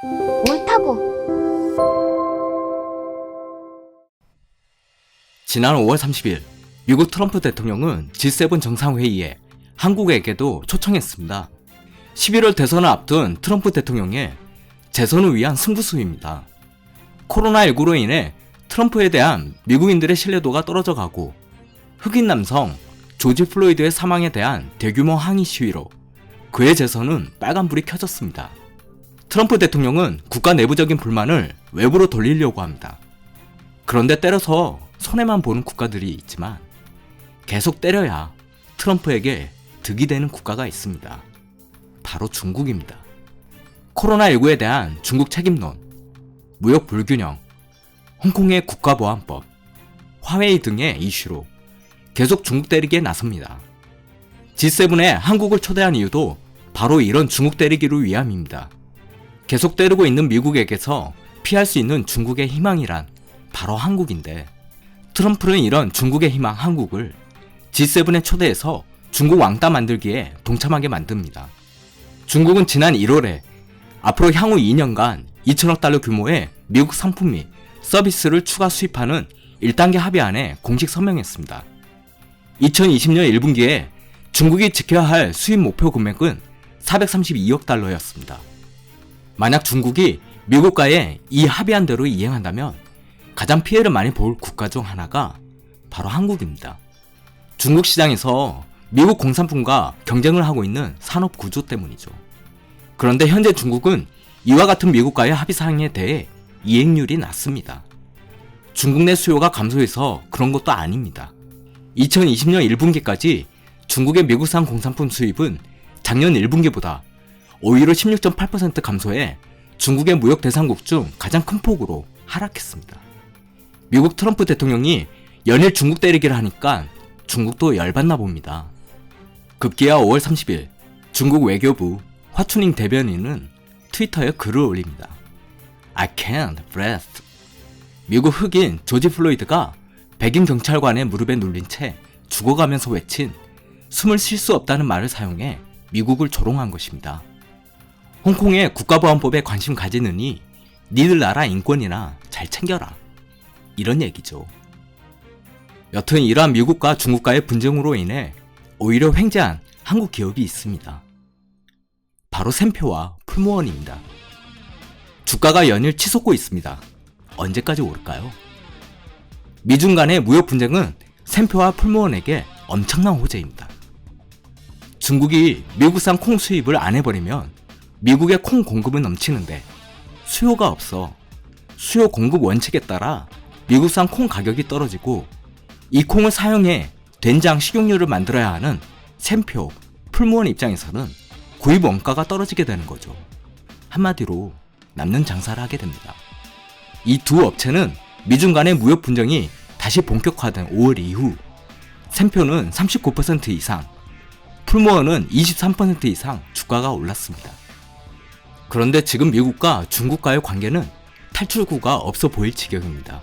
옳다고. 지난 5월 30일 미국 트럼프 대통령은 G7 정상회의에 한국에게도 초청했습니다. 11월 대선을 앞둔 트럼프 대통령의 재선을 위한 승부수입니다. 코로나19로 인해 트럼프에 대한 미국인들의 신뢰도가 떨어져가고 흑인 남성 조지 플로이드의 사망에 대한 대규모 항의 시위로 그의 재선은 빨간불이 켜졌습니다. 트럼프 대통령은 국가 내부적인 불만을 외부로 돌리려고 합니다. 그런데 때려서 손해만 보는 국가들이 있지만 계속 때려야 트럼프에게 득이 되는 국가가 있습니다. 바로 중국입니다. 코로나19에 대한 중국 책임론, 무역 불균형, 홍콩의 국가보안법, 화웨이 등의 이슈로 계속 중국 때리기에 나섭니다. G7에 한국을 초대한 이유도 바로 이런 중국 때리기를 위함입니다. 계속 때리고 있는 미국에게서 피할 수 있는 중국의 희망이란 바로 한국인데, 트럼프는 이런 중국의 희망 한국을 G7에 초대해서 중국 왕따 만들기에 동참하게 만듭니다. 중국은 지난 1월에 앞으로 향후 2년간 2천억 달러 규모의 미국 상품 및 서비스를 추가 수입하는 1단계 합의안에 공식 서명했습니다. 2020년 1분기에 중국이 지켜야 할 수입 목표 금액은 432억 달러였습니다. 만약 중국이 미국과의 이 합의안대로 이행한다면 가장 피해를 많이 볼 국가 중 하나가 바로 한국입니다. 중국 시장에서 미국 공산품과 경쟁을 하고 있는 산업 구조 때문이죠. 그런데 현재 중국은 이와 같은 미국과의 합의 사항에 대해 이행률이 낮습니다. 중국 내 수요가 감소해서 그런 것도 아닙니다. 2020년 1분기까지 중국의 미국산 공산품 수입은 작년 1분기보다 오히려 16.8% 감소해 중국의 무역 대상국 중 가장 큰 폭으로 하락했습니다. 미국 트럼프 대통령이 연일 중국 때리기를 하니까 중국도 열받나 봅니다. 급기야 5월 30일 중국 외교부 화춘잉 대변인은 트위터에 글을 올립니다. I can't breathe. 미국 흑인 조지 플로이드가 백인 경찰관의 무릎에 눌린 채 죽어가면서 외친 숨을 쉴 수 없다는 말을 사용해 미국을 조롱한 것입니다. 홍콩의 국가보안법에 관심 가지느니 니들 나라 인권이나 잘 챙겨라. 이런 얘기죠. 여튼 이러한 미국과 중국과의 분쟁으로 인해 오히려 횡재한 한국 기업이 있습니다. 바로 샘표와 풀무원입니다. 주가가 연일 치솟고 있습니다. 언제까지 오를까요? 미중 간의 무역 분쟁은 샘표와 풀무원에게 엄청난 호재입니다. 중국이 미국산 콩 수입을 안 해버리면 미국의 콩 공급은 넘치는데 수요가 없어 수요 공급 원칙에 따라 미국산 콩 가격이 떨어지고 이 콩을 사용해 된장, 식용유를 만들어야 하는 샘표, 풀무원 입장에서는 구입 원가가 떨어지게 되는 거죠. 한마디로 남는 장사를 하게 됩니다. 이 두 업체는 미중 간의 무역 분쟁이 다시 본격화된 5월 이후 샘표는 39% 이상, 풀무원은 23% 이상 주가가 올랐습니다. 그런데 지금 미국과 중국과의 관계는 탈출구가 없어 보일 지경입니다.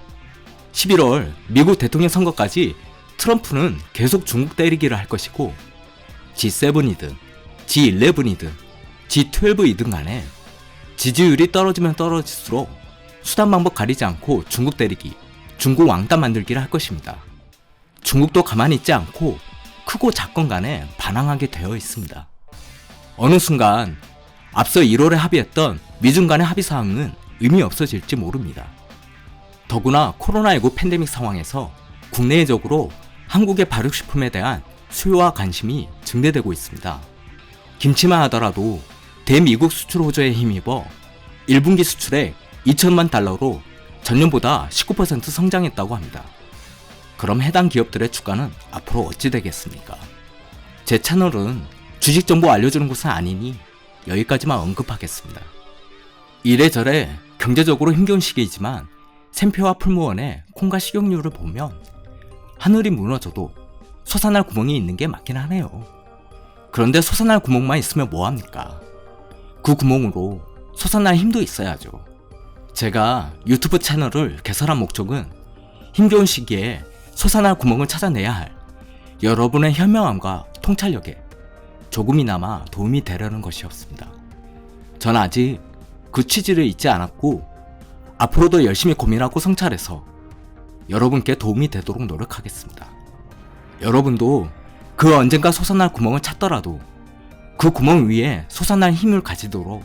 11월 미국 대통령 선거까지 트럼프는 계속 중국 때리기를 할 것이고 G7이든 G11이든 G12이든 간에 지지율이 떨어지면 떨어질수록 수단 방법 가리지 않고 중국 때리기, 중국 왕따 만들기를 할 것입니다. 중국도 가만히 있지 않고 크고 작건 간에 반항하게 되어 있습니다. 어느 순간 앞서 1월에 합의했던 미중 간의 합의 사항은 의미 없어질지 모릅니다. 더구나 코로나19 팬데믹 상황에서 국내적으로 한국의 발육식품에 대한 수요와 관심이 증대되고 있습니다. 김치만 하더라도 대미국 수출 호조에 힘입어 1분기 수출액 2천만 달러로 전년보다 19% 성장했다고 합니다. 그럼 해당 기업들의 주가는 앞으로 어찌 되겠습니까? 제 채널은 주식 정보 알려주는 곳은 아니니 여기까지만 언급하겠습니다. 이래저래 경제적으로 힘겨운 시기이지만 샘표와 풀무원의 콩과 식용유를 보면 하늘이 무너져도 솟아날 구멍이 있는 게 맞긴 하네요. 그런데 솟아날 구멍만 있으면 뭐합니까? 그 구멍으로 솟아날 힘도 있어야죠. 제가 유튜브 채널을 개설한 목적은 힘겨운 시기에 솟아날 구멍을 찾아내야 할 여러분의 현명함과 통찰력에 조금이나마 도움이 되려는 것이었습니다. 전 아직 그 취지를 잊지 않았고 앞으로도 열심히 고민하고 성찰해서 여러분께 도움이 되도록 노력하겠습니다. 여러분도 그 언젠가 솟아날 구멍을 찾더라도 그 구멍 위에 솟아날 힘을 가지도록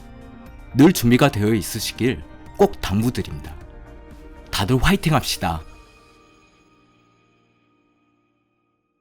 늘 준비가 되어 있으시길 꼭 당부드립니다. 다들 화이팅 합시다.